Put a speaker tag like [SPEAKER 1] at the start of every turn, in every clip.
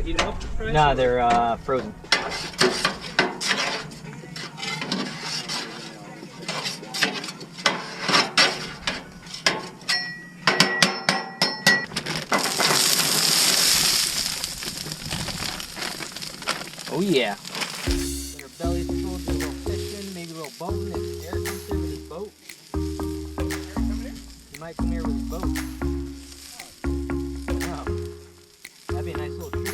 [SPEAKER 1] heat them up to fry?
[SPEAKER 2] No, they're frozen. Oh yeah. Get our bellies full, do a little fishing, maybe a little boating. If Eric comes here with his boat. Eric coming here? He might come here with his boat. Oh. That'd be a nice little treat.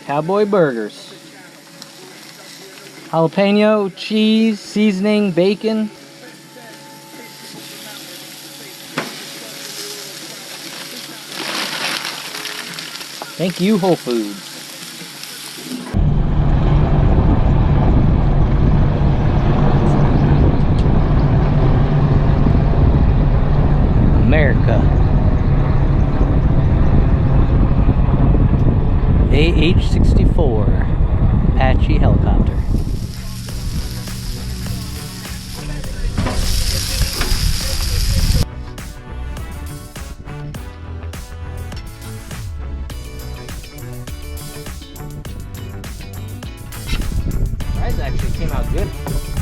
[SPEAKER 2] Cowboy burgers. Jalapeno, cheese, seasoning, bacon. Thank you, Whole Foods. America. AH-64 Apache helicopter. Fries actually came out good.